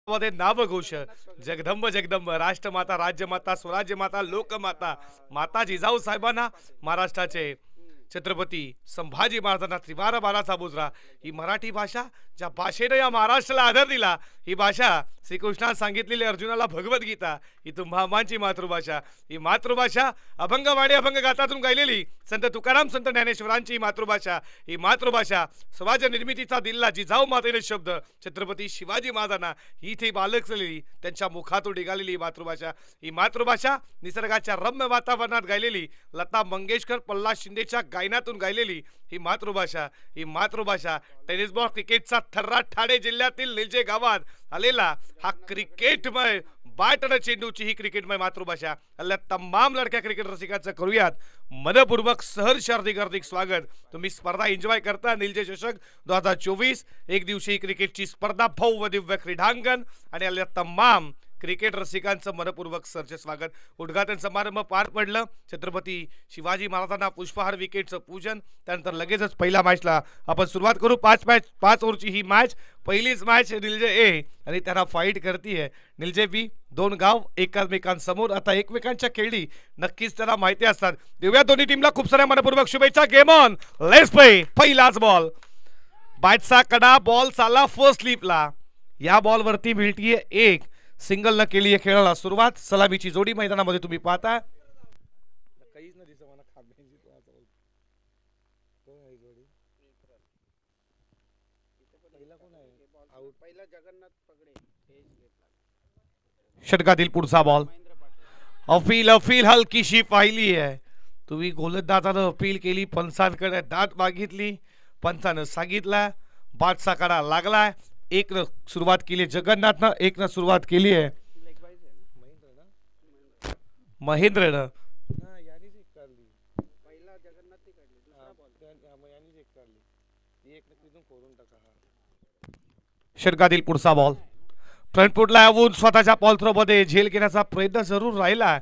मध्ये नावघोष जगदंब जगदंब राष्ट्रमाता राज्यमाता स्वराज्यमाता लोकमाता माता जिजाऊ साहेबांना महाराष्ट्राचे छत्रपती संभाजी महाराजांना त्रिवार बाराचा बुजरा ही मराठी भाषा ज्या भाषेने या महाराष्ट्राला आदर दिला ही भाषा श्रीकृष्णाने सांगितलेली अर्जुनाला भगवद्गीता ही तुम्हा आम्हाची मातृभाषा ही मातृभाषा अभंगवाणी अभंग गातातून गायलेली संत तुकाराम संत ज्ञानेश्वरांची ही मातृभाषा स्वराज्य निर्मितीचा दिल्ला जिजाऊ मातेने शब्द छत्रपती शिवाजी महाराजांना ही इथे बालकलेली त्यांच्या मुखातून निघालेली ही मातृभाषा निसर्गाच्या रम्य वातावरणात गायलेली लता मंगेशकर पल्ला शिंदेच्या गायनातून गायलेली ही मातृभाषा टेनिस बॉल क्रिकेटचा थर्राट ठाणे जिल्ह्यातील निलजे गावात आलेला हा क्रिकेटमय बॅट आणि चेंडूची ही क्रिकेटमय मातृभाषा अल्ल्या तमाम लडक्या क्रिकेट रसिकांचं करूयात मनपूर्वक सहर्ष हार्दिक स्वागत। तुम्ही स्पर्धा एन्जॉय करता निलजे चषक 2024 एक दिवसीय क्रिकेटची स्पर्धा भव्य दिव्य क्रीडांगण आणि अल्ल्या तमाम क्रिकेट रसिकांचं मनपूर्वक सहर्ष स्वागत। उद्घाटन समारंभ पार पडलं छत्रपती शिवाजी महाराजांना पुष्पहार विकेटचं पूजन त्यानंतर लगेचच पहिल्या मॅचला आपण सुरुवात करू। 5 ओव्हरची ही मॅच पहिलीच मॅच निलजे ए आणि त्यांना फाईट करतीये निलजे बी दोन गाव एकमेकांसमोर आता एकमेकांच्या खेळी नक्कीच त्यांना माहिती असतात। देऊया दोन्ही टीमला खूप साऱ्या मनपूर्वक शुभेच्छा। Game on let's play. पहिलाच बॉल बॅटचा कडा बॉल चालला फर्स्ट स्लिपला या बॉल वरती मिळतीये एक सिंगल न केली खेळाला सुरुवात सलामीची जोडी मैदानामध्ये तुम्ही पाहता षटकातील पुढचा बॉल अपील हलकीशी पाहिली आहे तुम्ही गोलंदाजानं अपील केली पंचांकडे दात मागितली पंचानं सांगितलं बादचा कडा लागलाय एक न सुरुवात केली जगन्नाथनं एक न सुरुवात केली आहे महेंद्रनं षटकातील पुढचा बॉल फ्रंट फुटला येऊन स्वतःच्या बॉल थ्रो मध्ये झेल घेण्याचा प्रयत्न जरूर राहिला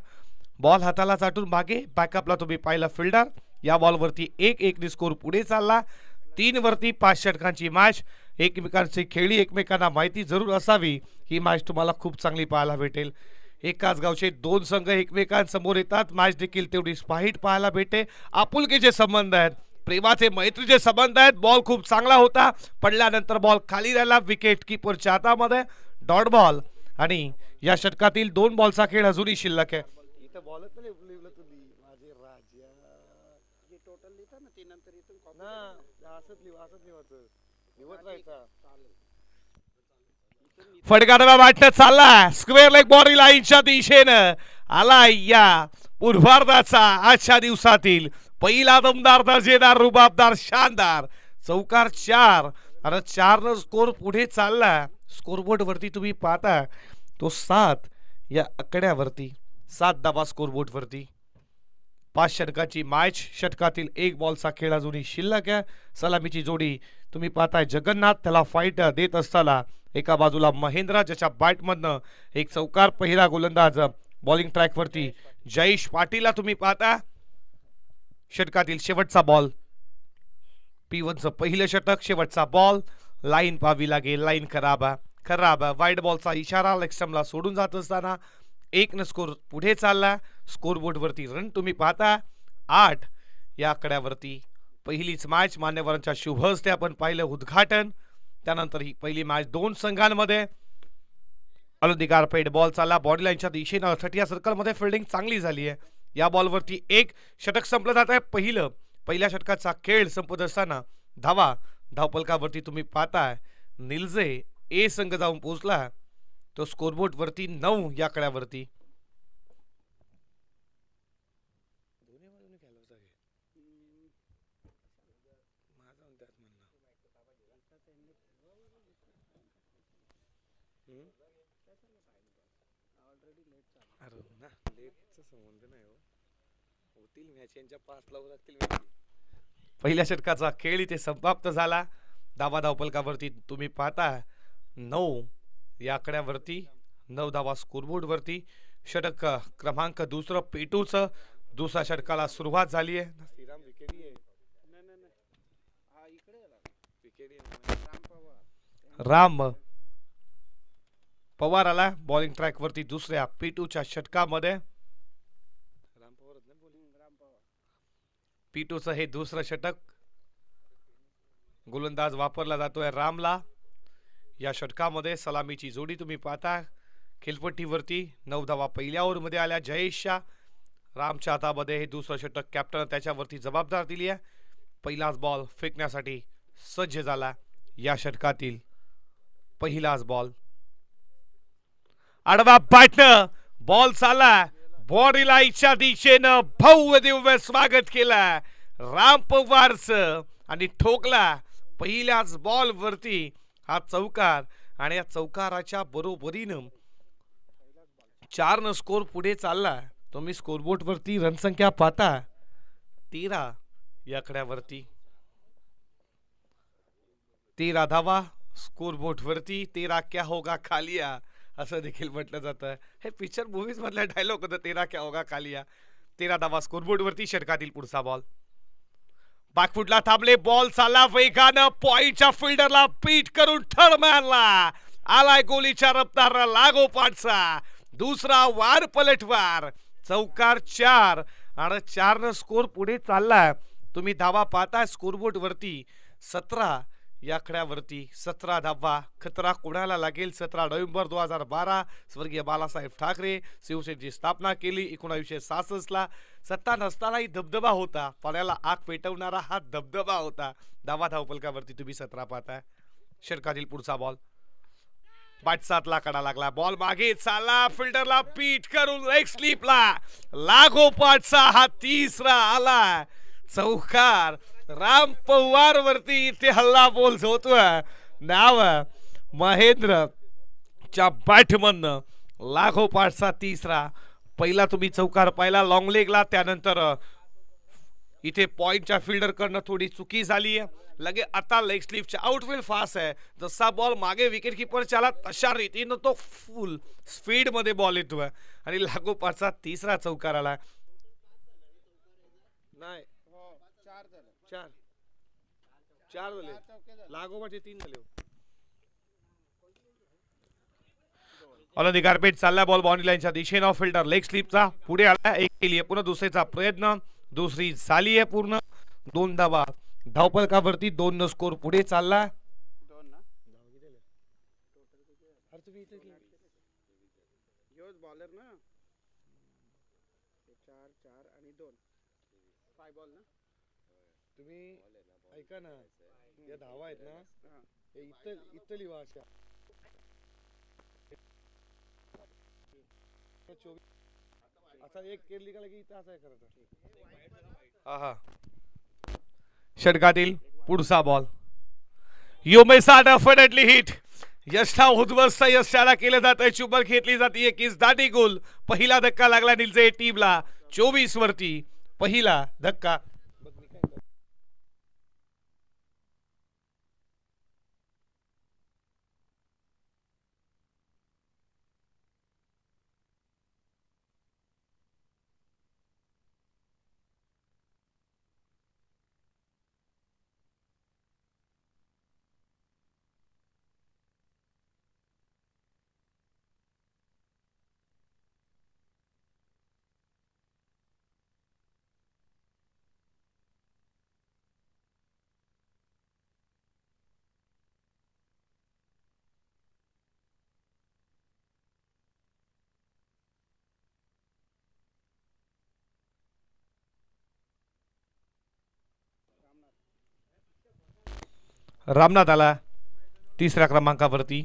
बॉल हाताला चाटून मागे बॅकअपला तुम्ही पाहिला फिल्डर या बॉलवरती एक स्कोर पुढे चालला 3 वरती 5 षटकांची मॅच एकमेकांची खेळी एकमेकांना माहिती जरूर असावी ही मॅच तुम्हाला खूप चांगली पाहायला भेटेल। एकाच गावचे दोन संघ एकमेकांसमोर येतात मॅच देखील तेवढी स्पाईट पाहायला भेटे आपुलकीचे संबंध आहेत प्रेमाचे मैत्रीचे संबंध आहेत। बॉल खूप चांगला होता पडल्यानंतर बॉल खाली राहिला विकेट कीपरच्या हातामध्ये डॉट बॉल आणि या षटकातील 2 बॉलचा खेळ अजूनही शिल्लक आहे। फटकारा वाटत चालला स्क्वेअर लेग बॉडी लाईनच्या दिशेनं आला या पूर्वार्धाचा आजच्या दिवसातील पहिला दमदार दर्जेदार रुबाबदार शानदार चौकार 4 आणि 4 न स्कोर पुढे चालला स्कोरबोर्ड वरती तुम्ही पाहता तो 7 या आकड्यावरती 7 धावा स्कोरबोर्ड वरती 5 षटकाची मॅच षटकातील 1 बॉलचा खेळ अजूनही शिल्लक आहे। सलामीची जोडी तुम्ही पाहताय जगन्नाथ त्याला फाईट देत असताना एका बाजूला महेंद्र ज्याच्या बॅटमधनं एक चौकार पहिला गोलंदाज बॉलिंग ट्रॅक वरती जयेश पाटीलला तुम्ही पाहता षटकातील शेवटचा बॉल P1चं पहिलं षटक शेवटचा बॉल लाईन पाहावी लागेल लाईन खराब वाईड बॉलचा इशारा लेगस्टम्पला सोडून जात असताना 1 न स्कोर पुढे चालला स्कोरबोर्ड वरती रन तुम्ही पाहता 8 या आकड्यावरती पहिलीच मॅच मान्यवरांच्या शुभ हस्ते आपण पाहिलं उद्घाटन त्यानंतर ही पहिली मॅच 2 संघांमध्ये अलंदिकार पेड बॉल चालला बॉडी लाईनच्या दिशेने 30 सर्कलमध्ये फिल्डिंग चांगली झाली आहे या बॉलवरती 1 षटक संपलं जात आहे पहिल्या षटकाचा खेळ संपत असताना धावपलकावरती तुम्ही पाहताय निलजे ए संघ जाऊन पोहोचला तो स्कोरबोर्ड वरती 9 या आकड्यावरती पहिल्या षटकाचा खेळ इथे समाप्त झाला धावपलकावरती तुम्ही पाहता 9 या आकड्यावरती 9 धावा स्कोरबोर्ड वरती षटक क्रमांक दुसरं पेटूचं दुसऱ्या षटकाला सुरुवात झाली आहे राम पवार आला बॉलिंग ट्रॅक वरती दुसऱ्या P2च्या षटकामध्ये. P2चं हे दुसरं षटक. गोलंदाज वापरला जातोय रामला. या षटकामध्ये सलामीची जोडी तुम्ही पाहता खेळपट्टीवरती. 9 धावा पहिल्या ओव्हरमध्ये आल्या जयेशच्या. रामच्या हातामध्ये हे दुसरं षटक. कॅप्टन त्याच्यावरती जबाबदार दिली आहे. पहिलाच बॉल फेकण्यासाठी सज्ज झाला. या षटकातील पहिलाच बॉल. आडवा बॅटनं बॉल चालला. बॉडी लाईनच्या दिशेनं भव्य दिव्य स्वागत केला राम पवारचं आणि ठोकला पहिल्याच बॉल वरती हा चौकार. आणि या चौकाराच्या बरोबरीनं 4 स्कोर पुढे चालला. तुम्ही स्कोरबोर्ड वरती रनसंख्या पाहता 13 या आकड्यावरती. 13 धावा स्कोरबोर्ड वरती. 13 क्या होगा खालिया असं देखील म्हटलं जातं. हे पिक्चर मूवीज मधला डायलॉग होता 13 क्या होगा खालिया. 13 धावा स्कोरबोर्ड वरती. षटकातील पुढचा बॉल. बॅकफुटला थांबले. बॉल चालला वेगानं. पॉइंटच्या फिल्डरला बीट करून ठर मारला. आलाय गोलीच्या रफ्तारला लागोपाठचा दुसरा वार पलटवार. चौकार 4 आणि 4 स्कोर पुढे चालला. तुम्ही धावा पाहता स्कोरबोर्ड वरती 17 या आकड्यावरती. 17 धावा. खतरा कोणाला लागेल. 17 नोव्हेंबर 2012 स्वर्गीय बाळासाहेब ठाकरे शिवसेनेची स्थापना केली 1966 ला. सत्ता नसतानाही धबधबा होता. पाण्याला आग पेटवणारा हा धबधबा होता. धावपलकावरती तुम्ही 17 पाहताय. षटकातील पुढचा बॉल. पाठसातला कडा लागला. बॉल मागे चालला. फिल्डरला पीट करून लेग स्लिपला लागोपाठचा हा तिसरा आला. चौकार राम पवार वरती इथे हल्ला बोल होतोय. नाव महेंद्र च्या बॅटमन लागोपाठचा तिसरा. पहिला तुम्ही चौकार पाहिला लॉंग लेगला. त्यानंतर इथे पॉइंटच्या फिल्डर कडनं थोडी चुकी झाली आहे. लगे आता लेग स्लिपच्या आउटफील्ड फास्ट आहे. जसा बॉल मागे विकेट कीपर आला तशा रीतीनं तो फुल स्पीड मध्ये बॉल येतोय आणि लागोपाठचा तिसरा चौकार आला. नाही 4 झाले. लागोपाठचे 3 झाले. ऑलंदी गारपेट चालला. बॉल बाउंड्री लाईनच्या दिशेनं. फिल्डर लेग स्लिपचा पुढे आला. एक केली पुन्हा दुसरीचा प्रयत्न. दुसरी झाली आहे पूर्ण. 2 धावा धावपलकावरती. 2 स्कोर पुढे चालला. तुम्ही ऐका ना या धावा आहेत ना इथं लिहा अशा. आता एक केली का लगी इथं असं करायचं. आहा. षटकातील पुढचा बॉल. यू मे साठ डेफिनेटली हिट. यष्टा उद्ध्वस्त यशाला केलं जातं. चुंबक घेतली जाते. 21 दाटी गोल. पहिला धक्का लागला निलजे टीमला 24 वरती. पहिला धक्का. रामनाथ आला 3ऱ्या क्रमांकावरती.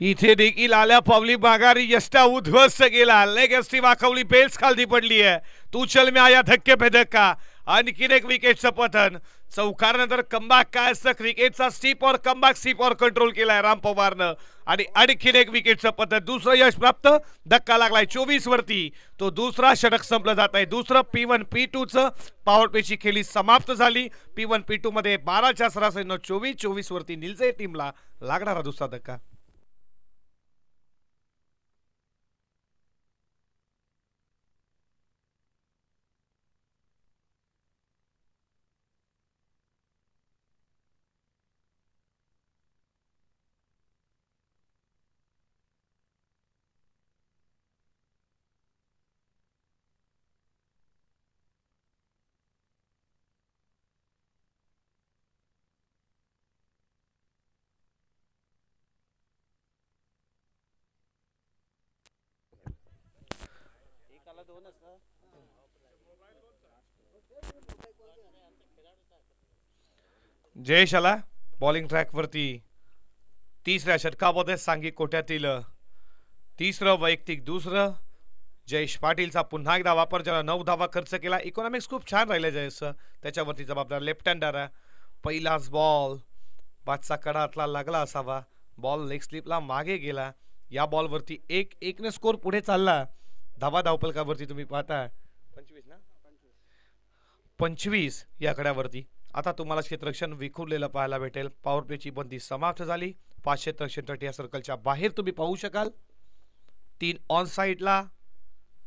इथे देखील आल्या पावली माघारी. यष्टा उद्ध्वस्त गेला. लेगस्टी वाकवली. बेल्स खाली पडली आहे. तू चल में आया धक्के पे धक्का. आणखीन एक विकेटचं पतन. चौकारानंतर कमबॅक काय असतं. क्रिकेटचा स्टीप और कमबॅक स्टीप और कंट्रोल केलाय राम पवारनं आणि आणखीन एक विकेटचं पतन. दुसरं यश प्राप्त. धक्का लागलाय 24 वरती. तो दुसरा षटक संपलं जात आहे. दुसरं P1 P2चं पॉवर प्लेची खेळी समाप्त झाली. P1 P2 मध्ये 12च्या सरासरीनं 24 वरती निलजे टीमला लागणारा दुसरा धक्का. जयेश आला बॉलिंग ट्रॅक वरती. तिसऱ्या षटकामध्ये सांघिक कोट्यातील तिसरं वैयक्तिक दुसरं. जयेश पाटीलचा पुन्हा एकदा वापर, ज्याला 9 धावा खर्च केला. इकॉनॉमिक्स खूप छान राहिले जयेश, त्याच्यावरती जबाबदार लेफ्ट हँडर. पहिलाच बॉल पाचचा कडा आतला लागला असावा. बॉल लेग स्लिपला मागे गेला. या बॉलवरती 1-1 ने स्कोर पुढे चालला. धावा धावपलकावरती तुम्ही पाहता 25 ना, 25 या कड्यावरती. आता तुम्हाला क्षेत्ररक्षण विखुरलेलं पाहायला भेटेल. पॉवर प्लेची बंदी समाप्त झाली. 5 क्षेत्ररक्षण तट या सर्कलच्या बाहेर तुम्ही पाहू शकाल. 3 ऑन साइडला,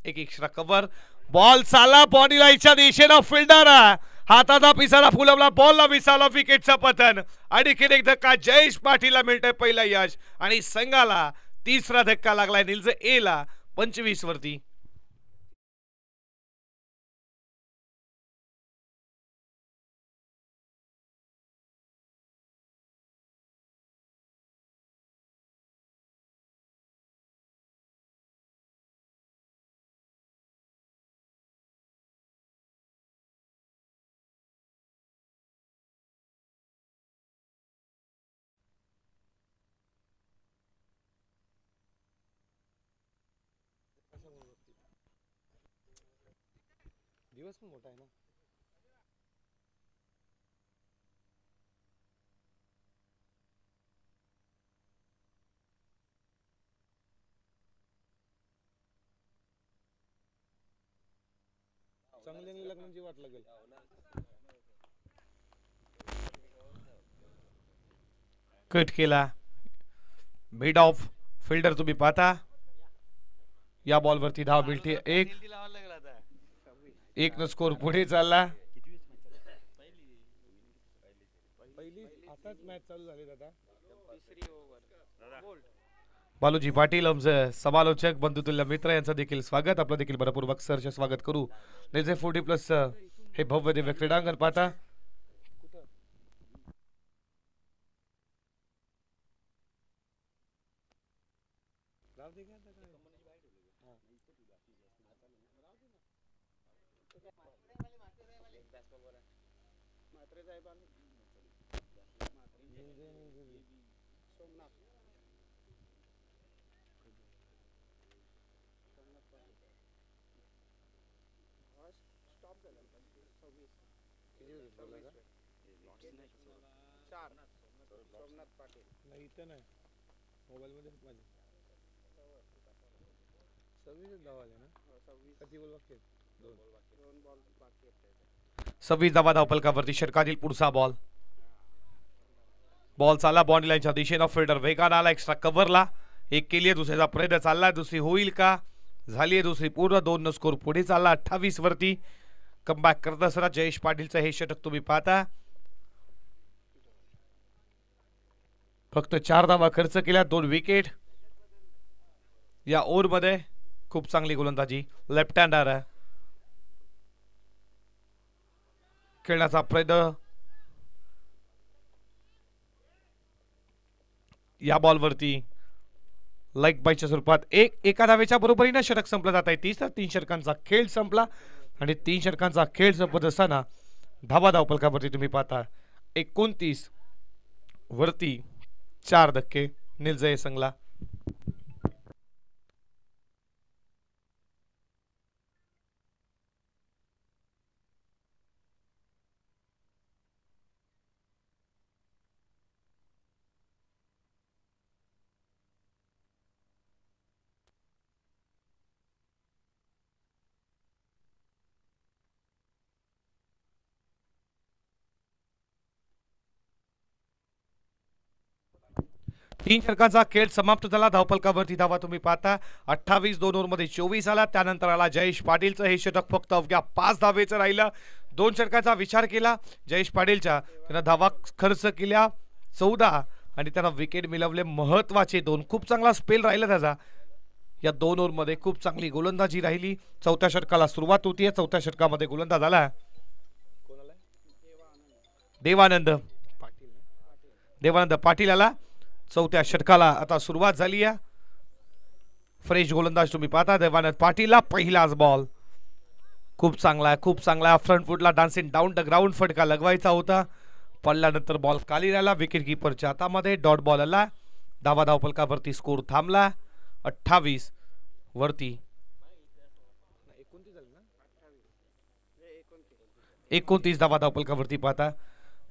एक एक्स्ट्रा कव्हर. बॉल चाला बॉडी लाईनच्या दिशेनं. फिल्डर हाताचा पिसारा फुलवला, बॉलला विसावला. विकेटचं पतन. आणखीन एक धक्का जयेश पाटीलला मिळतंय पहिला यश, आणि संघाला तिसरा धक्का लागलाय निलज ए ला 25 वरती. दिवस पण मोठा आहे ना. चांगल्याने लग्नाची वाट लागेल. कट केला. मिड ऑफ फिल्डर तुम्ही पाहता. या बॉलवरती धाव मिळते. एक न स्कोर पुढे चालला. बालूजी पाटील आमचे समालोचक बंधुतुल्य मित्र यांचं देखील स्वागत. आपलं देखील मनपूर्वक सरचे स्वागत करू. निलजे 40+ हे भव्य दिव्य क्रीडांगण पाहता. सव्वीस धावा धावपलकावरती षटकातील पुढचा बॉल. बॉल चालला बॉन्ड लाईनच्या दिशेनं. फिल्डर वेगानं आला. एक्स्ट्रा कव्हरला एक केली. दुसऱ्याचा प्रयत्न चालला. दुसरी होईल का? झाली दुसरी पूर्ण. 2 न स्कोर पुढे चालला 28 वरती. कमबॅक करत असताना जयेश पाटीलचं हे षटक तुम्ही पाहता. फक्त 4 धावा खर्च केल्या, 2 विकेट. या ओव्हर मध्ये खूप चांगली गोलंदाजी. लेफ्ट हँडर खेळण्याचा प्रयत्न. या बॉलवरती लाईक बायच्या स्वरूपात एका धावेच्या बरोबरीनं षटक संपलं जात आहे. 3 षटकांचा खेळ संपला, आणि 3 षटकांचा खेळ संपत असताना धावा धावपलकावरती तुम्ही पाहता 29 वरती 4 धक्के निलजय संघला. तीन षटकांचा खेळ समाप्त झाला. धावपलकावरती धावा तुम्ही पाहता 28. 2 ओव्हरमध्ये 24 आला. त्यानंतर आला जयेश पाटीलचं हे षटक. फक्त अवघ्या 5 धावेचं राहिलं. 2 षटकाचा विचार केला जयेश पाटीलच्या. त्यानं धावा खर्च केल्या 14, आणि त्यानं विकेट मिळवले महत्वाचे 2. खूप चांगला स्पेल राहिला त्याचा. या 2 ओव्हरमध्ये खूप चांगली गोलंदाजी राहिली. 4थ्या षटकाला सुरुवात होतीये. 4थ्या षटकामध्ये गोलंदाज आला देवानंद पाटील आला. 4थ्या षटकाला आता सुरुवात झाली आहे. फ्रेश गोलंदाज तुम्ही पाहता देवानंद पाटीलला पहिलाच बॉल. खूप चांगला फ्रंट फुटला डान्सिंग डाऊन द ग्राउंड फटका लगवायचा होता. पडल्यानंतर बॉल खाली राहिला विकेट कीपरच्या हातामध्ये. डॉट बॉल आला. धावा धावफलकावरती स्कोर थांबला 28 वरती. 29 धावा धावफलकावरती पाहता.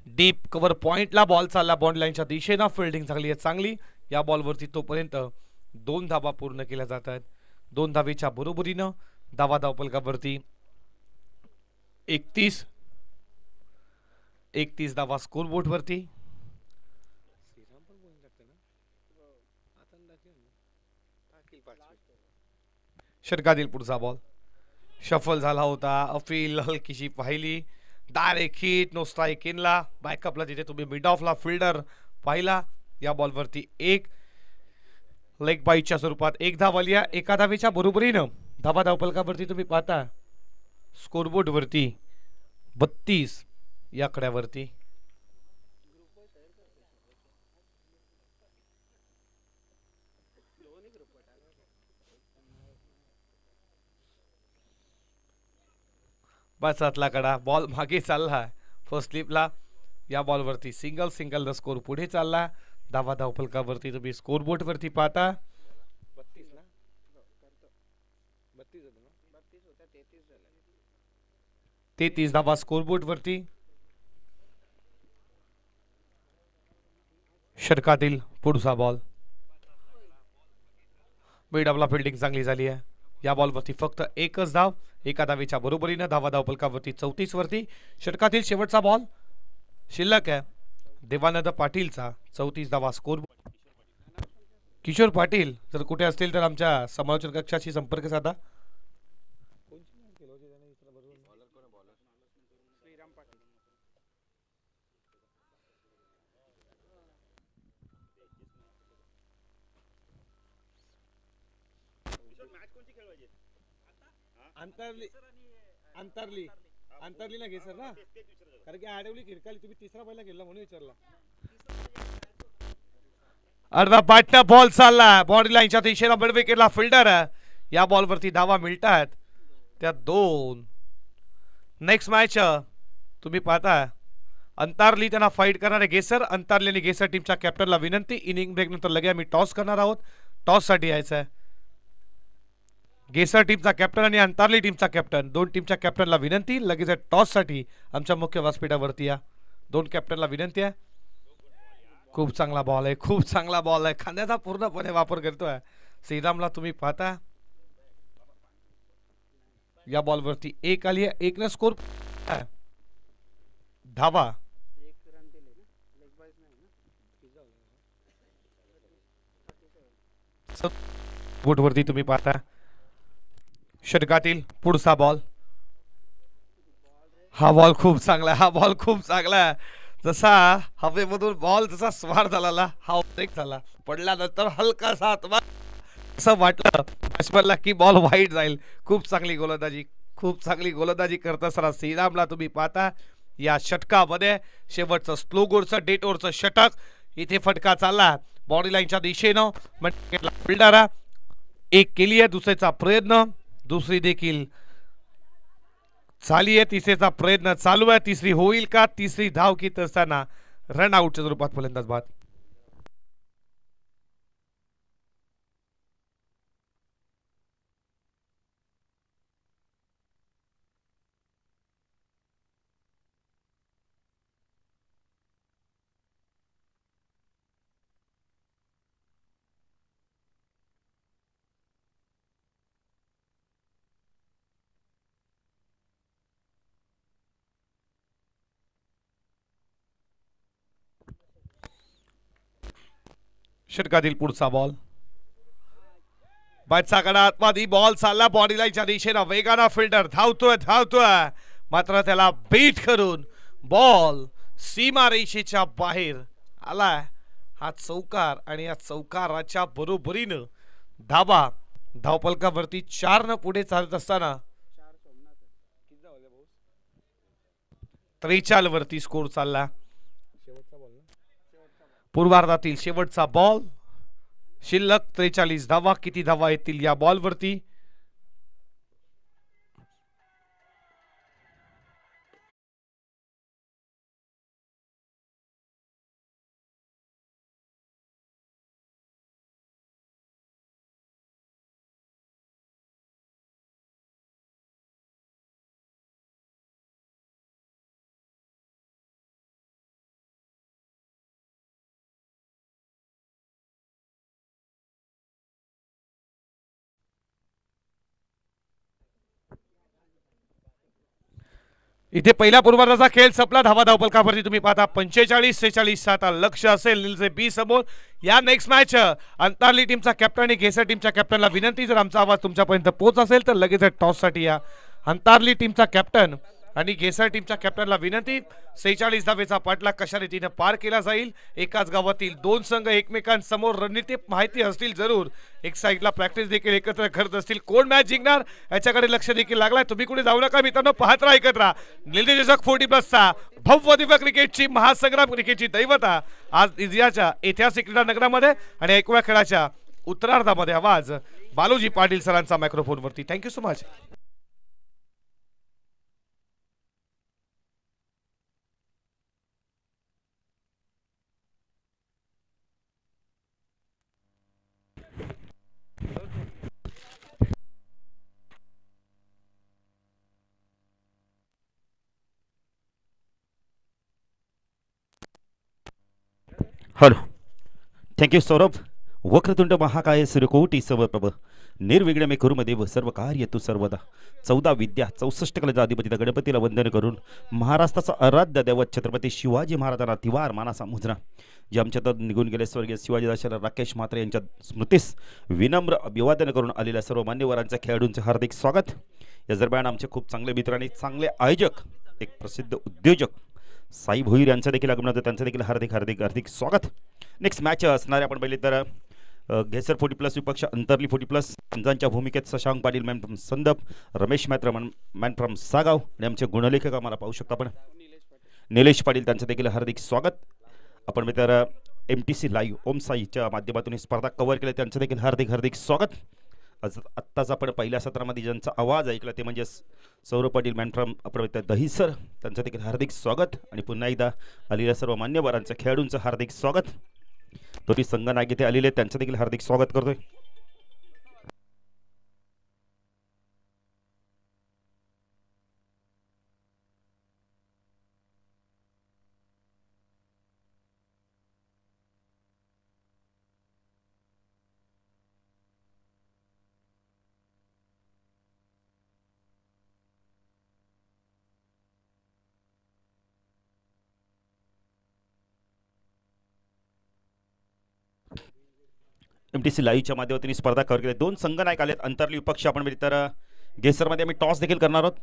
डीप कव्हर पॉइंटला बॉल चालला बॉन्ड लाईनच्या दिशेनं. फिल्डिंग चांगली आहे चांगली या बॉलवरती. तोपर्यंत 2 धावा पूर्ण केल्या जात आहेत. 2 धावेच्या बरोबरीनं धावा धावफलकावरती 31 धावा स्कोरबोर्ड वरती. षटकातील पुढचा बॉल शफल झाला होता. अपील हलकीशी पाहिली. डायरेक्ट हिट नो स्ट्राईक इनला. बॅकअपला तिथे तुम्ही मिड ऑफला फिल्डर पाहिला. या बॉलवरती एक लेग बाईटच्या स्वरूपात 1 धाव आली. एका धावेच्या बरोबरीनं धावा धावफलकावरती तुम्ही पाहता स्कोरबोर्ड वरती 32 या कड्यावरती. बसातला कडा बॉल मागे चालला फर्स्ट स्लिपला. या बॉलवरती सिंगल द स्कोर पुढे चालला. धावा धावफलकावरती तुम्ही स्कोरबोर्ड वरती पाहता 33 धावा स्कोरबोर्ड वरती. षटकातील पुढचा बॉल मिड ऑफला फिल्डिंग चांगली झाली आहे. या बॉलवरती फक्त एकच धाव. एका धावेच्या बरोबरीनं धावा धावफलकावरती 34 वरती. षटकातील शेवटचा बॉल शिल्लक आहे देवानंद पाटीलचा. 34 धावा स्कोर. किशोर पाटील जर कुठे असतील तर आमच्या समालोचन कक्षाशी संपर्क साधा. अंतरली घे सर ना कारण की आडवली खिरकाली तुम्ही तिसरा पहिला गेला म्हणून विचारला. अर्धा पाटना बॉल चालला बॉडी लाईनच्या दिशेला मिड विकेटला फिल्डर. या बॉलवरती धावा मिळतात त्या 2. नेक्स्ट मॅच तुम्ही पाहता अंतारली त्यांना फाईट करणारे गेसर. अंतारली आणि गेसर टीमच्या कॅप्टनला विनंती इनिंग ब्रेक नंतर लगे आम्ही टॉस करणार आहोत. टॉस साठी यायचं आहे. गेसर टीमचा कॅप्टन आणि अंतारली टीमचा कॅप्टन 2 टीमच्या कॅप्टनला विनंती लगेच टॉस साठी आमच्या मुख्य व्यासपीठावरती या. 2 कॅप्टनला विनंती आहे. खूप चांगला बॉल आहे. खांद्याचा पूर्णपणे वापर करतोय श्रीरामला तुम्ही पाहता. या बॉलवरती 1 आली आहे. 1 ने स्कोर धावा. बोटवरती तुम्ही पाहता षटकातील पुढचा बॉल. हा बॉल खूप चांगला जसा हवेमधून बॉल जसा स्वार झाला हा ब्रेक झाला. पडल्यानंतर हलकासा असं वाटलं बॅट्समनला की बॉल वाईट जाईल. खूप चांगली गोलंदाजी करत असताना श्रीरामला तुम्ही पाहता. या षटकामध्ये शेवटचं स्लो गोरचं डेट ओव्हरचं षटक. इथे फटका चालला बॉडी लाईनच्या दिशेनं. फिल्डर 1 केली आहे. दुसऱ्याचा प्रयत्न दुसरी देखील झाली आहे. तिसऱ्याचा प्रयत्न चालू आहे. तिसरी होईल का? तिसरी धाव घेत असताना रन आउटच्या स्वरूपात फलंदाज बाद. षटकातील पुढचा बॉल बॅटचा कडा आतमध्ये बॉल चालला बॉडी लाईनच्या दिशेनं. वेगाना फिल्डर धावतोय मात्र त्याला बीट करून बॉल सीमा रेषेच्या बाहेर आलाय. हा चौकार आणि या चौकाराच्या बरोबरीनं धावा धावफलकावरती 4 न पुढे चालत असताना 43 वरती स्कोर चालला. पूर्वार्धातील शेवटचा बॉल शिल्लक 43 धावा. किती धावा येतील या बॉलवरती? इथे पहिल्या पूर्वार्धाचा खेळ संपला. धावा धावपलकावरती तुम्ही पाहता 45-46. आता लक्ष असेल निलचे बी समोर. या नेक्स्ट मॅच अंतारली टीमचा कॅप्टन आणि घेसर टीमच्या कॅप्टनला विनंती, जर आमचा आवाज तुमच्यापर्यंत पोहोच असेल तर लगेच टॉससाठी या. अंतारली टीमचा कॅप्टन आणि घेसर टीमच्या कॅप्टनला विनंती. 46 धावेचा पाठलाग कशा रीतीने पार केला जाईल. एकाच गावातील दोन संघ एकमेकांसमोर रणनीती माहिती असतील जरूर. एक साईडला प्रॅक्टिस देखील एकत्र करत असतील. कोण मॅच जिंकणार याच्याकडे लक्ष देखील लागलाय. तुम्ही कुठे जाऊ नका मित्रांनो, पाहत राहा एकत्र राहा. निर्देशक 40+चा भव्य दिव्य क्रिकेटची महासंग्राम क्रिकेटची दैवता आज इंडियाच्या ऐतिहासिक क्रीडा नगरामध्ये. आणि ऐकूया खेळाच्या उत्तरार्धामध्ये आवाज बालूजी पाटील सरांचा मायक्रोफोनवरती. Thank you so much. Hello. Thank you Saurabh. वक्रतुंड महाकाय सूर्यकोटी समप्रभ निर्विघ्न मे कुरुमदेव सर्व कार्य तू सर्वदा. 14 विद्या 64 कलेचा अधिपती गणपतीला वंदन करून महाराष्ट्राचा आराध्य दैवत छत्रपती शिवाजी महाराजांना तिवार मानाचा मुजरा. जे आमच्या निघून गेले स्वर्गीय शिवाजी दाशर राकेश म्हात्रे यांच्या स्मृतीस विनम्र अभिवादन करून आलेल्या सर्व मान्यवरांच्या खेळाडूंचे हार्दिक स्वागत. या दरम्यान आमचे खूप चांगले मित्र आणि चांगले आयोजक, एक प्रसिद्ध उद्योजक साई भोईर यांचं देखील आगमन होतं. त्यांचं देखील हार्दिक हार्दिक हार्दिक स्वागत. नेक्स्ट मॅच असणारे आपण पहिले तर घेसर 40+ विपक्ष अंतरली 40+. पंचांच्या भूमिकेत Shashank Patil man from Sandap, Ramesh Maitra man from Sagaon आणि आमचे गुणलेखक आम्हाला पाहू शकता आपण निलेश पाटील, त्यांचं देखील हार्दिक स्वागत. आपण तर MTC लाईव्ह ओम साईच्या माध्यमातून ही स्पर्धा कव्हर केली, त्यांचं देखील हार्दिक हार्दिक स्वागत. आत्ताच आपण पहिल्या सत्रामध्ये ज्यांचा आवाज ऐकला ते म्हणजे सौरभ पाटील मॅन फ्रॉम आपण दहीसर, त्यांचं देखील हार्दिक स्वागत. आणि पुन्हा एकदा आलेल्या सर्व मान्यवरांच्या खेळाडूंचं हार्दिक स्वागत. दोन्ही संघ नायक इथे आलेले त्यांचं देखील हार्दिक स्वागत करतोय. MTC लाईव्हच्या माध्यमातून स्पर्धा कव्हर केली. दोन संघ नायक आलेत अंतरली विपक्ष. आपण तर घेसरमध्ये आम्ही टॉस देखील करणार आहोत.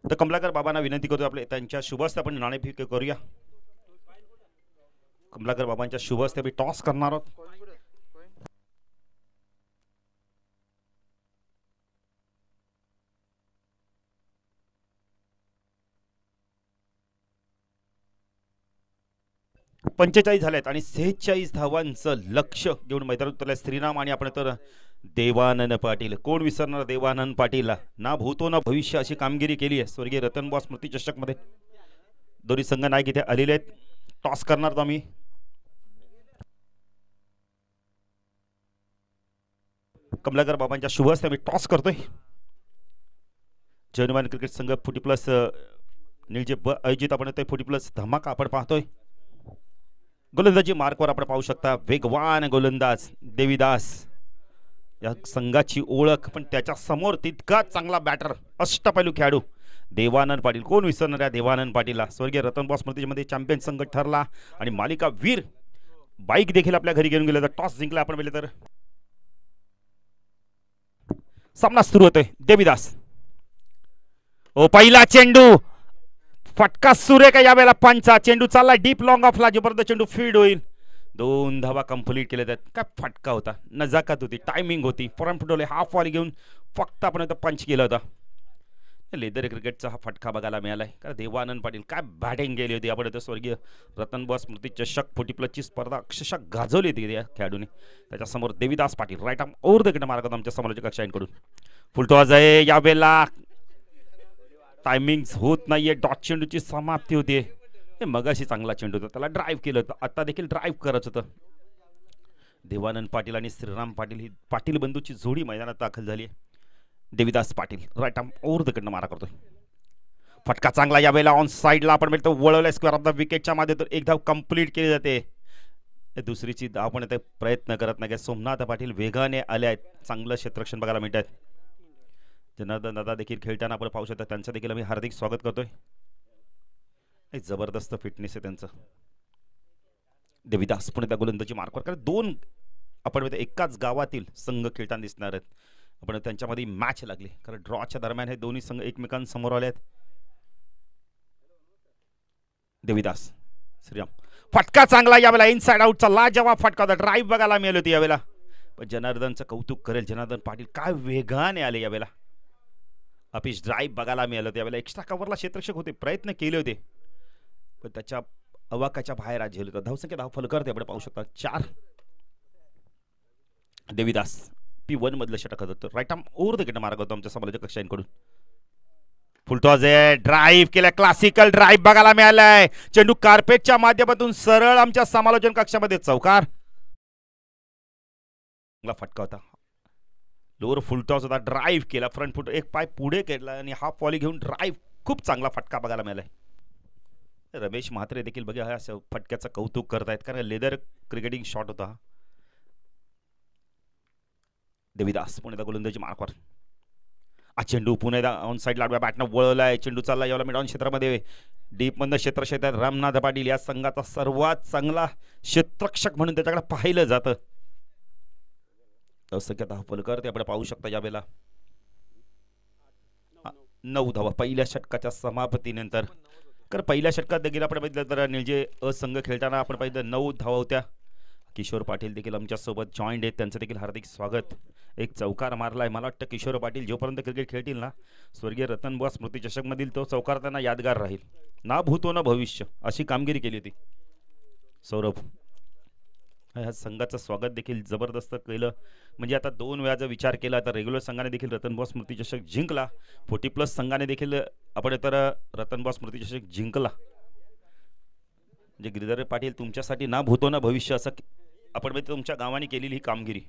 तर कमलाकर बाबांना विनंती करतो आपले त्यांच्या शुभ हस्ते आपण नाणेफेक करूया. कमलाकर बाबांच्या शुभ हस्ते आम्ही टॉस करणार आहोत. पंचेचाळीस झाल्यात आणि 46 धावांचं लक्ष घेऊन मैदानात उतरले श्रीराम आणि आपण तर देवानंद पाटील. कोण विसरणार देवानंद पाटीलला. ना भूतो ना भविष्य अशी कामगिरी केली आहे स्वर्गीय रतनबॉ स्मृती चषकमध्ये. दोन्ही संघ नायक इथे आलेले आहेत. टॉस करणार आम्ही. कमलाकर बाबांच्या शुभ हस्ते आम्ही टॉस करतोय. जयनुमान क्रिकेट संघ 40+ निळजे आयोजित आपण 40+ धमाका आपण पाहतोय. गोलंदाजी मार्कवर आपण पाहू शकता वेगवान गोलंदाज देवीदास या संघाची ओळख, पण त्याच्या समोर तितकाच चांगला बॅटर अष्टपैलू खेळाडू देवानंद पाटील. कोण विसरणार या देवानंद पाटीलला. स्वर्गीय रतनबॉ स्मृतीमध्ये चॅम्पियन संघ ठरला आणि मालिका वीर बाईक देखील आपल्या घरी घेऊन गेले. तर टॉस जिंकला आपण पहिले तर सामना सुरू होतोय. देवीदास ओ पहिला चेंडू फटका सुरे का यावेळेला पंचा. चेंडू चालला डीप लॉंग ऑफला. जबरदस्त चेंडू फील्ड होईल. 2 धावा कंप्लीट केले जात. काय फटका होता, नजाकत होती, टायमिंग होती. फ्रंट फुटवले हाफ वॉल घेऊन फक्त आपण पंच केला होता. लेदर क्रिकेटचा हा फटका बघायला मिळालाय. कारण देवानंद पाटील काय बॅटिंग केली होती. आपण इथं स्वर्गीय रतनबुवा स्मृती चषक 40+ची स्पर्धा अक्षरशः गाजवली होती या खेळाडूने. त्याच्यासमोर Devidas Patil right arm over the wicket मार्गात आमच्या समालोचक कक्षांकडून फुलटॉस आहे. यावेळेला टायमिंग होत नाहीये. डॉट चेंडूची समाप्ती होते. हे मगाशी चांगला चेंडू होता, त्याला ड्राईव्ह केलं होतं, आता देखील ड्राईव्ह करत होतं. देवानंद पाटील आणि श्रीराम पाटील ही पाटील बंधूची जोडी मैदानात दाखल झाली आहे. Devidas Patil right arm over the wicket मारा करतोय. फटका चांगला यावेळेला ऑन साईडला आपण मिळतो. वळवलं स्क्वेअर ऑफ द विकेटच्या माध्यमातून एक धाव कंप्लीट केली जाते. दुसरीची धाव पण इथे प्रयत्न करत नाही. सोमनाथ पाटील वेगाने आले आहेत. चांगलं क्षेत्ररक्षण बघायला मिळत आहेत. जनार्दन दादा देखील खेळताना आपण पाहू शकता. त्यांचं देखील आम्ही हार्दिक स्वागत करतोय. एक जबरदस्त फिटनेस आहे त्यांचं. देविदास पण त्या गोलंदाजी मार्कवर कारण दोन आपण एकाच गावातील संघ खेळताना दिसणार आहेत. आपण त्यांच्यामध्ये मॅच लागली कारण ड्रॉच्या दरम्यान हे दोन्ही संघ एकमेकांसमोर आले आहेत. देविदास श्रीराम फटका चांगला यावेळेला इनसाइड आउटचा लाजवाब फटका होता. ड्राईव्ह बघायला मिळाली होती यावेळेला. पण जनार्दनचं कौतुक करेल. जनार्दन पाटील काय वेगाने आले यावेळेला. अपिश ड्राईव्ह बघायला मिळालं होतं यावेळेला. एक्स्ट्रा कव्हरला क्षेत्ररक्षक होते, प्रयत्न केले होते पण त्याच्या अवाकाच्या बाहेर आज झेल होता. धावसंख्या धाव फलक आपण पाहू शकता 4. देविदास P1 मधलं षटक होतं. Right arm over the wicket मार्ग होतो आमच्या समालोचक कक्षांकडून. फुलटॉस आहे. ड्राईव्ह केला. क्लासिकल ड्राईव्ह बघायला मिळालाय. चेंडू कार्पेटच्या माध्यमातून सरळ आमच्या समालोचन कक्षामध्ये चौकार. फटका होता. लोअर फुलटॉस होता. ड्राईव्ह केला. फ्रंट फुट एक पाय पुढे केला आणि हाफ वॉली घेऊन ड्राईव्ह खूप चांगला फटका बघायला मिळालाय. रमेश म्हात्रे देखील बघा ह्या फटक्याचं कौतुक करतायत कारण लेदर क्रिकेटिंग शॉट होता. देविदास पुणे गोलंदाजी मार्कवर. चेंडू पुणे ऑन साईड लाडव्या बॅटनं वळवलाय. चेंडू चालला यावेळेला मिड ऑन क्षेत्रामध्ये डीप मधनं क्षेत्ररक्षक रामनाथ पाटील या संघाचा सर्वात चांगला क्षेत्ररक्षक म्हणून त्याच्याकडे पाहिलं जातं. संख्या धाव फलक आपण पाहू शकता यावेळेला 9 धावा पहिल्या षटकाच्या समाप्तीनंतर. कारण पहिल्या षटकात देखील आपण बघितलं तर निळजे असंघ खेळताना आपण पाहिलं 9 धावा होत्या. किशोर पाटील देखील आमच्यासोबत जॉईंट आहेत, त्यांचं देखील हार्दिक स्वागत. एक चौकार मारलाय. मला वाटतं किशोर पाटील जोपर्यंत क्रिकेट खेळतील ना स्वर्गीय रतनबुवा स्मृती चषकमधील तो चौकार त्यांना यादगार राहील. ना भूतो ना भविष्य अशी कामगिरी केली होती. सौरभ ह्या संघाचं स्वागत देखील जबरदस्त केलं. म्हणजे आता 2 वेळा जर विचार केला तर रेग्युलर संघाने देखील रतनबुवा स्मृती चषक जिंकला. 40+ संघाने देखील आपण तर रतनबुवा स्मृती चषक जिंकला. म्हणजे गिरिधर पाटील तुमच्यासाठी ना भूतो ना भविष्य असं आपण तुमच्या गावाने केलेली ही कामगिरी.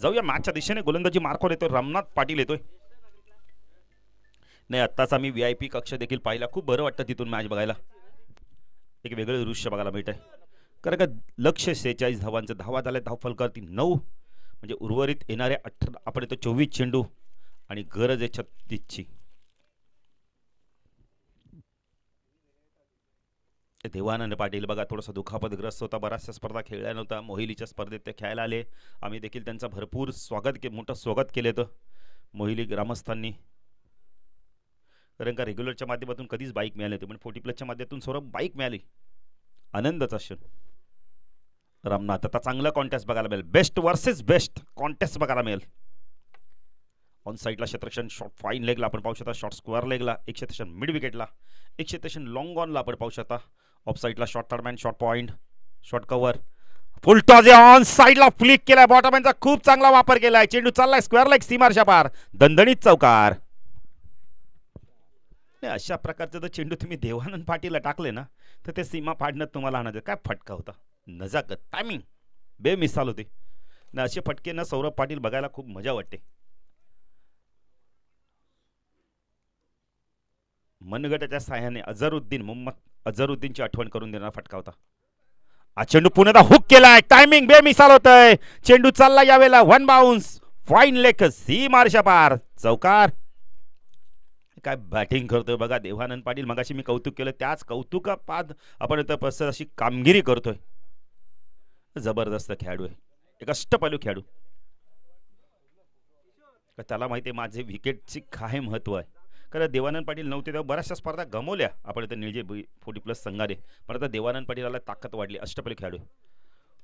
जाऊया मॅचच्या दिशेने. गोलंदाजी मार्कवर येतोय. रामनाथ पाटील येतोय. नाही आत्ताच आम्ही VIP कक्ष देखील पाहिला. खूप बरं वाटतं तिथून मॅच बघायला. एक वेगळं दृश्य बघायला मिळत आहे. कारण का लक्ष्य 46 धावांचं. धावा झाल्या धाव फलकावरती 9 म्हणजे उर्वरित येणाऱ्या 18 आपण येतो 24 चेंडू आणि गरज आहे 36ची. देवानंद पाटील बघा थोडासा दुखापतग्रस्त होता. बऱ्याचशा स्पर्धा खेळल्या नव्हता. मोहिलीच्या स्पर्धेत ते खेळायला आले. आम्ही देखील त्यांचं भरपूर मोठं स्वागत केलं होतं मोहिली ग्रामस्थांनी. कारण का रेग्युलरच्या माध्यमातून कधीच बाईक मिळाली होती पण 40+च्या माध्यमातून सौरभ बाईक मिळाली. आनंदाचा क्षण. रामनाथ आता चांगला कॉन्टेस्ट बघायला मिळेल. बेस्ट वर्सेस बेस्ट कॉन्टेस्ट बघायला मिळेल. ऑन साईडला क्षेत्ररक्षण शॉर्ट फाईन लेगला आपण पाहू शकता. शॉर्ट स्क्वेअर लेगला एक क्षेत्ररक्षण मिड विकेटला एक क्षेत्ररक्षण लॉंग ऑनला आपण पाहू शकता. ऑफ साईडला short third man short point short cover. Full toss on साईडला फ्लिक केलाय. बॉटमॅनचा खूप चांगला वापर केलाय. चेंडू चाललाय स्क्वेअर लेग सीमारच्या पार. दणदणीत चौकार. अशा प्रकारचं जर चेंडू तुम्ही देवानंद पाटीलला टाकले ना तर ते सीमा पाडण्यात तुम्हाला आणायचं. काय फटका होता. नजाकत टायमिंग बेमिसाल होते ना. असे फटके ना सौरभ पाटील बघायला खूप मजा वाटते. मनगटाच्या साह्याने अझरुद्दीन मोहम्मद अझरुद्दीनची आठवण करून देणारा फटका होता. चेंडू पुन्हा हुक केलाय. टायमिंग बेमिसाल होतंय. चेंडू चालला यावेळेला 1 बाउन्स फाईन लेग सीमारच्या पार चौकार. काय बॅटिंग करतोय बघा देवानंद पाटील. मगाशी मी कौतुक केलं त्याच कौतुकापाद आपण इथं अशी कामगिरी करतोय. जबरदस्त खेळाडू आहे. एक अष्टपैलू खेळाडू. त्याला माहिती आहे माझे विकेटची काय महत्व आहे. कारण देवानंद पाटील नव्हते तेव्हा बऱ्याचशा स्पर्धा गमवल्या आपण इथं निळजे 40+ संघाने. पण आता देवानंद पाटील आला ताकद वाढली. अष्टपैलू खेळाडू.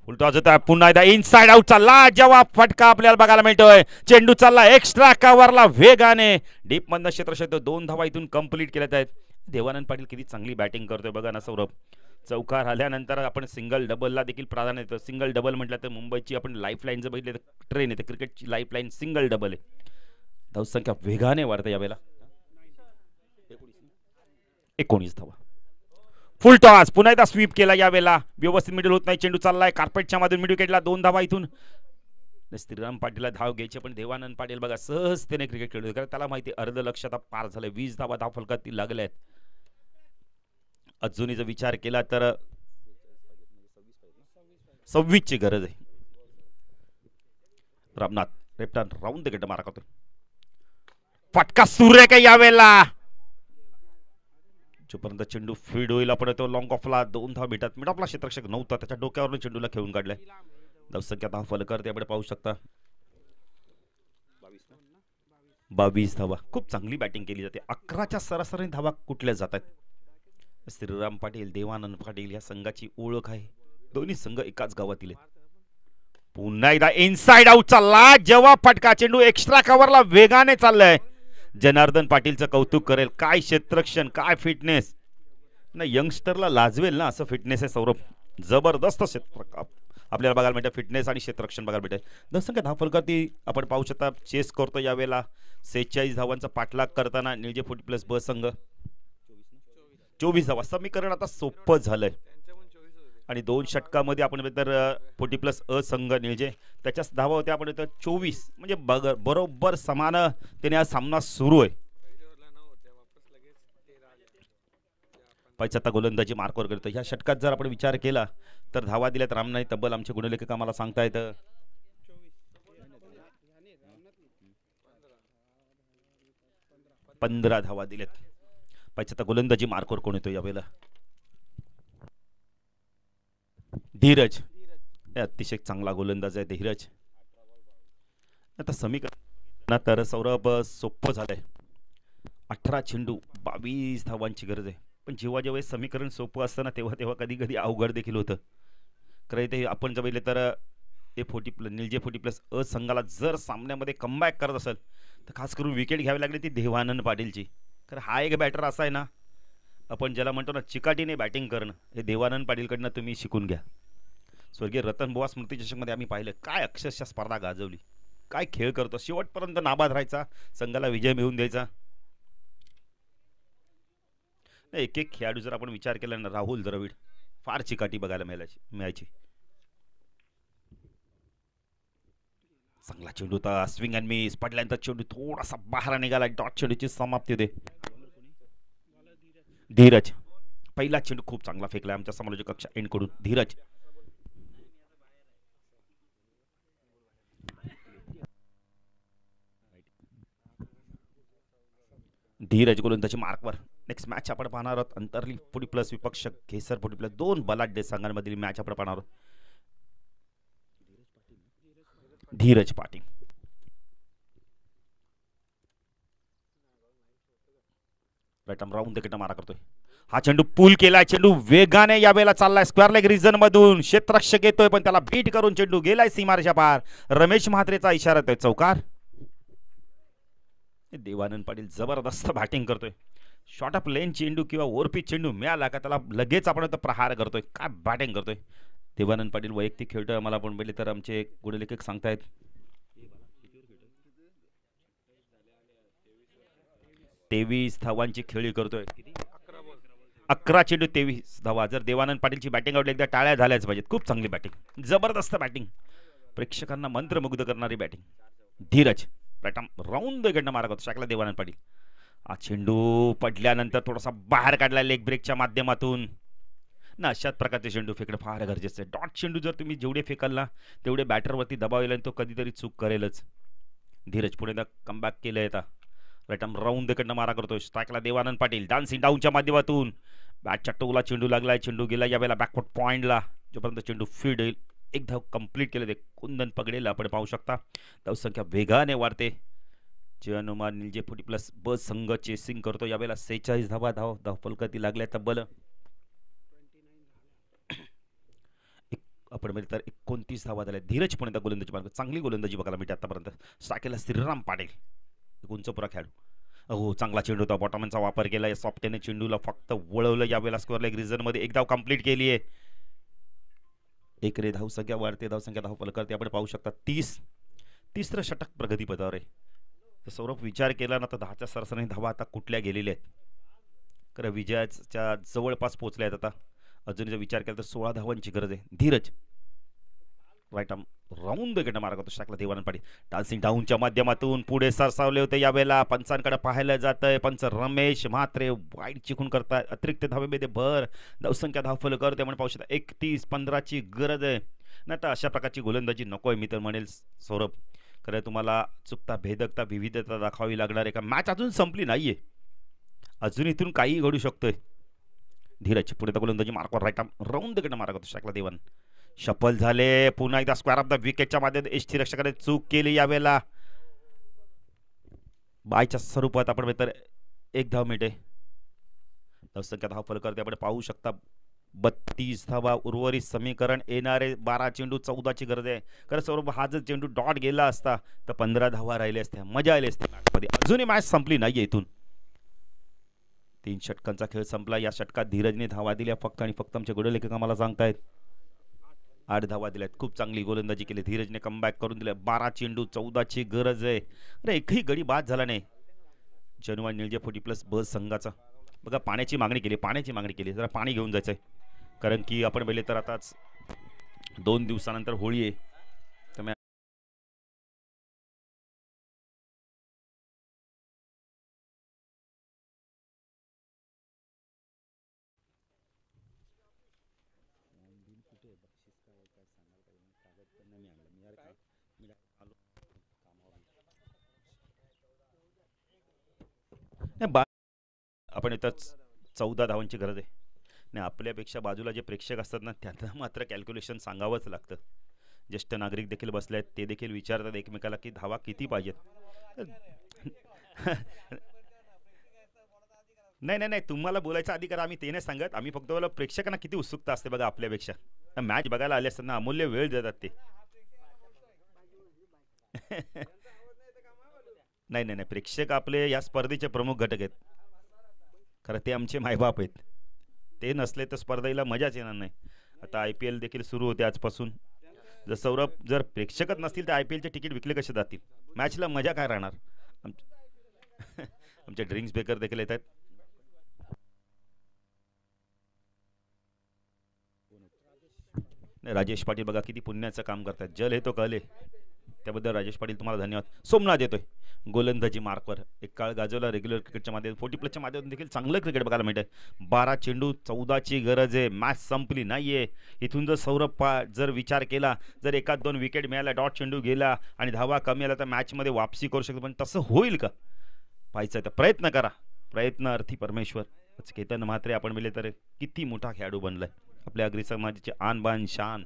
फुलटॉस होता पुन्हा एकदा इनसाइड आउट चालला जेव्हा फटका आपल्याला बघायला मिळतोय. चेंडू चालला एक्स्ट्रा कव्हरला वेगाने डीप मधनं क्षेत्रक्षेत्र 2 धावा इथून कंप्लीट केल्यात आहेत. देवानंद पाटील किती चांगली बॅटिंग करतोय बघा ना सौरभ. चौकार आल्यानंतर आपण सिंगल डबलला देखील प्राधान्य देतो. सिंगल डबल म्हटलं तर मुंबईची आपण लाईफलाईन जर बघितली तर ट्रेन येते क्रिकेटची लाईफलाईन सिंगल डबल आहे. धावसंख्या वेगाने वाढते यावेळेला 19 धावा. फुल टॉस पुन्हा एकदा स्वीप केला यावेळेला व्यवस्थित मिडल होत नाही. चेंडू चाललाय कार्पेटच्या मधून मिड विकेटला 2 धावा इथून. श्रीराम पाटीलला धाव घ्यायची पण देवानंद पाटील बघा सहजतेने क्रिकेट खेळतो कारण त्याला माहिती अर्ध लक्ष आता पार झालंय. 20 धावा धाव फलकात लागल्या आहेत. अजूनही जर विचार केला तर 26 ची गरज आहे. Ramnath left hand round the gate मारा करतोय. फटका सूर्य काय यावेळेला जोपर्यंत चेंडू फीड होईल आपण तो लॉंग ऑफला 2 धाव भेटत. मिड ऑफला क्षेत्ररक्षक नव्हता त्याच्या डोक्यावरून चेंडूला खेळून काढलाय. धावसंख्या धाव फलक आपण पाहू शकता 22 धावा. खूप चांगली बॅटिंग केली जाते. 11च्या सरासरी धावा कुठल्या जातात. श्रीराम पाटील देवानंद पाटील या संघाची ओळख आहे. दोन्ही संघ एकाच गावातील आहेत. पुन्हा एकदा इनसाइड आउट चालला जेव्हा फटका चेंडू एक्स्ट्रा कव्हरला वेगाने चाललाय. जनार्दन पाटीलचं कौतुक करेल. काय क्षेत्ररक्षण काय फिटनेस ना यंगस्टरला लाजवेल ना असं फिटनेस आहे सौरभ. जबरदस्त क्षेत्र आपल्याला बघायला मिळतं. फिटनेस आणि क्षेत्ररक्षण बघायला मिळतं. दसंख्या धाव फलकाती आपण पाहू शकता चेस करतो यावेळेला 46 धावांचा पाठलाग करताना निळजे 40 प्लस ब संघ 24 धावा. समीकरण आता सोपं झालंय आणि 2 षटकामध्ये आपण तर 40 प्लस अ संघ निळजे त्याच्या धावा होत्या आपण 24 म्हणजे बरोबर समान त्याने हा सामना सुरू आहे. पैचत्ता गोलंदाजी मार्कवर करतो. ह्या षटकात जर आपण विचार केला तर धावा दिल्यात रामनाई तब्बल आमचे गुणलेखक आम्हाला सांगतायत 15 धावा दिल्यात. पैचत्ता गोलंदाजी मार्कवर कोण येतो यावेळेला धीरज. अतिशय चांगला गोलंदाज आहे धीरज. आता समीकरण तर सौरभ सोपं झालंय. 18 चेंडू 22 धावांची गरज आहे. पण जेव्हा जेव्हा समीकरण सोपं असतं ना तेव्हा तेव्हा कधी कधी अवघड देखील होतं. खरं ते आपण जर बघितलं तर निळजे 40 प्लस अ संघाला जर सामन्यामध्ये कमबॅक करत असेल तर खास करून विकेट घ्यावी लागली ती देवानंद पाटीलची. कारण हा एक बॅटर असा आहे ना आपण ज्याला म्हणतो ना चिकाटीने बॅटिंग करणं हे देवानंद पाटीलकडनं तुम्ही शिकून घ्या. स्वर्गीय रतन बुवा स्मृती चषकमध्ये आम्ही पाहिलं काय अक्षरशः स्पर्धा गाजवली. काय खेळ करतो. शेवटपर्यंत नाबाद राहायचा. संघाला विजय मिळवून द्यायचा. एक एक खेळाडू जर आपण विचार केला ना राहुल द्रविड फार चिकाटी बघायला मिळायची. चांगला चेंडू होता. स्विंग अँड मिस पडल्यानंतर चेंडू थोडासा बाहेर निघाला. डॉट चेंडूची समाप्ती होते. धीरज पहिला चेंडू खूप चांगला फेकला आमच्या समालोचक कक्षा एंड कडून. धीरज धीरज गोलंदाजी मार्कवर. नेक्स्ट मॅच आपण पाहणार आहोत अंतरली 40 प्लस विपक्ष घेसर 40 प्लस 2 बलाढ्य संघांमधील मॅच आपण पाहणार आहोत. धीरज पाटील राऊंड द मारा करतोय. हा चेंडू पूल केलाय. चेंडू वेगाने यावेळेला चाललाय स्क्वेअर लेग रिजन मधून. क्षेत्ररक्षक येतोय पण त्याला बीट करून चेंडू गेलाय सीमारेषा पार. रमेश म्हात्रेचा इशारा येतोय चौकार. देवानंद पाटील जबरदस्त बॅटिंग करतोय. शॉर्ट ऑफ लेन चेंडू किंवा ओव्हरपिच चेंडू मिळाला का त्याला लगेच आपण प्रहार करतोय. काय बॅटिंग करतोय देवानंद पाटील. वैयक्तिक खेळतोय मला आपण बघितले तर आमचे गुणलेखक सांगतायत 23 धावांची खेळी करतोय. 11 चेंडू 23 धावा. जर देवानंद पाटीलची बॅटिंग आवडली एकदा टाळ्या झाल्याच पाहिजेत. खूप चांगली बॅटिंग जबरदस्त बॅटिंग प्रेक्षकांना मंत्रमुग्ध करणारी बॅटिंग. धीरज राऊंड द मारा करतो शाकला देवानंद पाटील. हा चेंडू पडल्यानंतर थोडासा बाहेर काढला लेग ब्रेकच्या माध्यमातून ना. अशाच प्रकारचे चेंडू फेकणं फार गरजेचं आहे. डॉट चेंडू जर तुम्ही जेवढे फेकाल ना तेवढे बॅटरवरती दबाव येईल आणि तो कधीतरी चूक करेलच. धीरज पुढे कमबॅक केलंय आता. राऊंड द मारा करतोय. स्ट्राईकला देवानंद पाटील डान्सिंग डाऊनच्या माध्यमातून बॅटच्या टोला चेंडू लागलाय. चेंडू गेला यावेळेला बॅकवर्ड पॉइंटला. जोपर्यंत चेंडू फीड येईल एक धाव कंप्लीट केले ते कुंदन पगडेल आपण पाहू शकता. धावसंख्या वेगाने वाढते. जयनुमा निलजे 40 प्लस ब संघ चेसिंग करतो यावेळेला 46 धावा धाव फलकाती लागल्या तब्बल आपण म्हणजे तर 29 धावा झाल्या. धीरज पुणे गोलंदाजी मार्ग, चांगली गोलंदाजी बघायला मिळते आतापर्यंत. स्ट्रायकेला श्रीराम पाटील, एक उंचपुरा खेळाडू. हो, चांगला चेंडू होता, बॉटमनचा वापर केला आहे. सॉफ्टेने चेंडूला फक्त वळवलं. यावेळेला स्कोअरला एक रिझनमध्ये एक धाव कंप्लीट केली आहे. एक रे धावसंख्या वाढते, धावसंख्या धावफल करते. आपण पाहू शकता 30 षटक प्रगतीपथावर आहे. तर सौरभ विचार केला ना तर 10च्या सरसरी धावा आता कुठल्या गेलेल्या आहेत. खरं विजयाच्या जवळपास पोहोचल्या आहेत. आता अजून जर विचार केला तर 16 धावांची गरज आहे. Dheeraj right arm round wicket मार्ग होतो शाकला देवानंद पाटील. डान्सिंग डाऊनच्या माध्यमातून पुढे सरसावले होते. यावेळेला पंचांकडे पाहायला जात आहे. पंच रमेश म्हात्रे वाईट चिकून करतात. अतिरिक्त धावेमध्ये भर, धावसंख्या धावफल करते. आपण पाहू शकता 31-15ची गरज आहे. नाही तर अशा प्रकारची गोलंदाजी नको आहे मी तर म्हणेल सौरभ. खरं तुम्हाला चुकता भेदकता विविधता दाखवावी लागणार आहे का. मॅच अजून संपली नाहीये, अजून इथून काही घडू शकतोय. धीरज पुढे गोलंदाजी मार्कवर राईट आर्म राऊंड विकेट मार्ग होतो शाकला देवान. सफल झाले. पुन्हा एकदा स्क्वेअर ऑफ द विकेटच्या माध्यमातून एसटी रक्षकाने चूक केली. यावेळेला बायच्या स्वरूपात आपण तर एक धाव मिळते. धावसंख्या धावफल करते. आपण पाहू शकता 32 धावा. उर्वरित समीकरण येणारे 12 चेंडू 14ची गरज आहे. कारण सौरभ हा जर चेंडू डॉट गेला असता तर 15 धावा राहिले असत्या, मजा आली असते मॅचमध्ये. अजूनही मॅच संपली नाहीये. इथून 3 षटकांचा खेळ संपला. या षटकात धीरजने धावा दिल्या फक्त आणि फक्त. आमचे गडलेखक आम्हाला सांगतायत 8 धावा दिल्यात. खूप चांगली गोलंदाजी केली. धीरजने कमबॅक करून दिले. 12 चेंडू 14ची गरज आहे. अरे एकही गडी बाद झाला नाही. जनुवान निळजे 40+ ब संघाचा बघा पाण्याची मागणी केली. जरा पाणी घेऊन जायचंय. कारण की आपण पहिले तर आताच 2 दिवसानंतर होळी आहे. त्यामुळे आपण इथंच 14 धावांची गरज आहे. नाही आपल्यापेक्षा बाजूला जे प्रेक्षक असतात ना त्यांना मात्र कॅल्क्युलेशन सांगावंच लागतं. ज्येष्ठ नागरिक देखील बसले आहेत, ते देखील विचारतात एकमेकाला की धावा किती पाहिजेत. नाही तुम्हाला बोलायचा अधिकार आम्ही ते नाही सांगत. आम्ही फक्त बोला प्रेक्षकांना किती उत्सुकता असते बघा आपल्यापेक्षा. मॅच बघायला आले असताना अमूल्य वेळ देतात ते. नाही प्रेक्षक आपले या स्पर्धेचे प्रमुख घटक आहेत. खरं ते आमचे मायबाप आहेत. ते नसले तर स्पर्धेला मजाच येणार नाही. आता IPL देखील सुरू होते आजपासून. जर सौरभ जर प्रेक्षकच नसतील तर IPLचे तिकीट विकले कसे जातील. मॅचला मजा काय राहणार. आमचे ड्रिंक्स बेकर देखील येत आहेत. राजेश पाटील बघा किती पुण्याचं काम करतात. जल हे तो कळले त्याबद्दल राजेश पाटील तुम्हाला धन्यवाद. सोमनाथ येतोय गोलंदाजी मार्कवर. एक काळ गाजवला रेग्युलर क्रिकेटच्या माध्यमातून 40+ माध्यमातून देखील चांगलं क्रिकेट बघायला मिळतंय. 12 चेंडू 14ची गरज आहे. मॅच संपली नाहीये. इथून जर सौरभ जर विचार केला जर 1-2 विकेट मिळाला, डॉट चेंडू गेला आणि धावा कमी आला तर मॅचमध्ये वापसी करू शकतो. पण तसं होईल का पाहायचं तर प्रयत्न करा. प्रयत्न अर्थी परमेश्वर. केतन म्हात्रे आपण मिळले तर किती मोठा खेळाडू बनलाय. आपल्या अग्री समाजाचे आन बान शान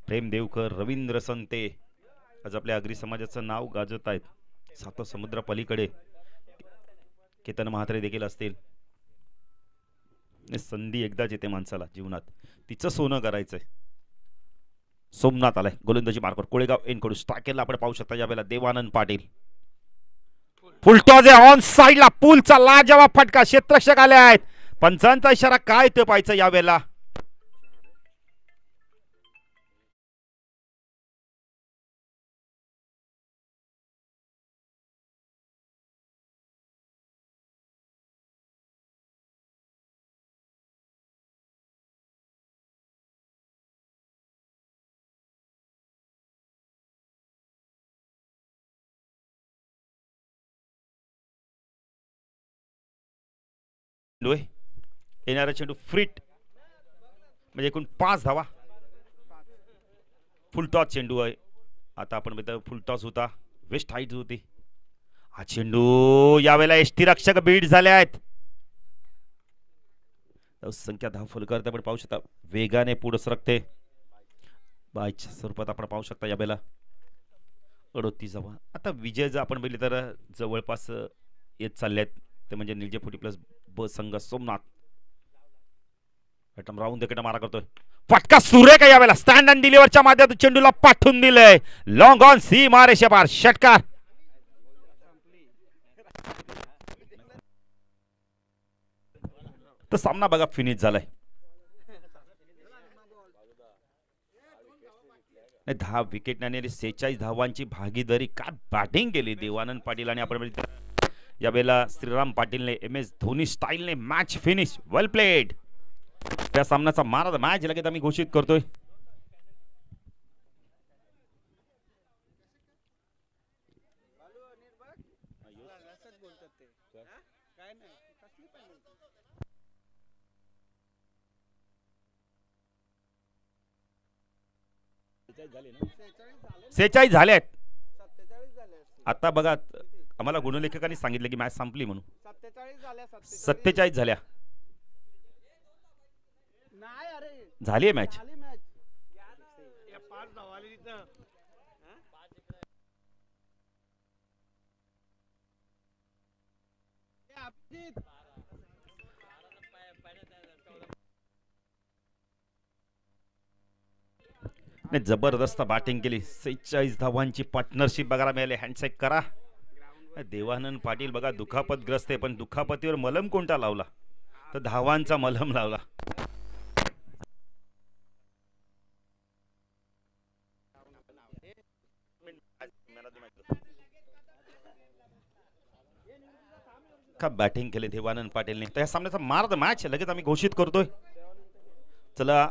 प्रेम देवकर, रवींद्र संते आज आपल्या अग्री समाजाचं नाव गाजवत आहेत. 7 समुद्र पलीकडे केतन म्हात्रे देखील असतील. संधी एकदाच येते माणसाला जीवनात, तिचं सोनं करायचंय. सोमनाथ आलाय गोलंदाजी मार्कवर. कोळेगाव एनकडून स्ट्रायकरला आपण पाहू शकता यावेळेला देवानंद पाटील. फुलटॉज ऑन साइडला पूलचा लाजवाब फटका. क्षेत्ररक्षक आले आहेत. पंचांचा इशारा काय ते पाहायचं यावेळेला. येणारा चेंडू फ्रीट म्हणजे एकूण 5 धावा. फुलटॉस चेंडू आहे. आता आपण फुलटॉस होता, वेस्ट हाईट होती. हा चेंडू यावेळेला एसटी रक्षक बीट झाले आहेत. संख्या धावफल करते आपण पाहू शकता. वेगाने पुढे सरकते. बायच्या स्वरूपात आपण पाहू शकता यावेळेला 38 धावा. आता विजय जर आपण बघितले तर जवळपास येत चालले आहेत. ते म्हणजे निळजे 40+ ब संघ सोमनाथ राऊंड देखील मारा करतोय. फटका सुरेख आहे यावेळेला. स्टँड अँड डिलिव्हरच्या माध्यमातून चेंडूला पाठवून दिलंय. लॉंग ऑन सीमा रेषेपार षटकार. तर सामना बघा फिनिश झालाय. 10 विकेट आणि 46 धावांची भागीदारी. काय बॅटिंग केली देवानंद पाटील आणि आपण यावेळेला श्रीराम पाटीलने MS धोनी स्टाईलने मॅच फिनिश. वेल प्लेड. त्या सामन्याचा मारा मॅच लगेच आम्ही घोषित करतोय. सेहेचाळीस झाले आहेत. आता बघा आम्हाला गुणलेखकांनी सांगितलं की मॅच संपली म्हणून. 47 झाल्या. झाली आहे मॅच. जबरदस्त बॅटिंग केली. 46 धावांची पार्टनरशिप बघायला मिळाली. हँडसेक करा. देवानंद पाटील बघा दुखापतग्रस्त आहे, पण दुखापतीवर मलम कोणता लावला तर धावांचा मलम लावला. का बॅटिंग केली देवानंद पाटीलने. तर या सामन्याचा मार द मॅच लगेच आम्ही घोषित करतोय. चला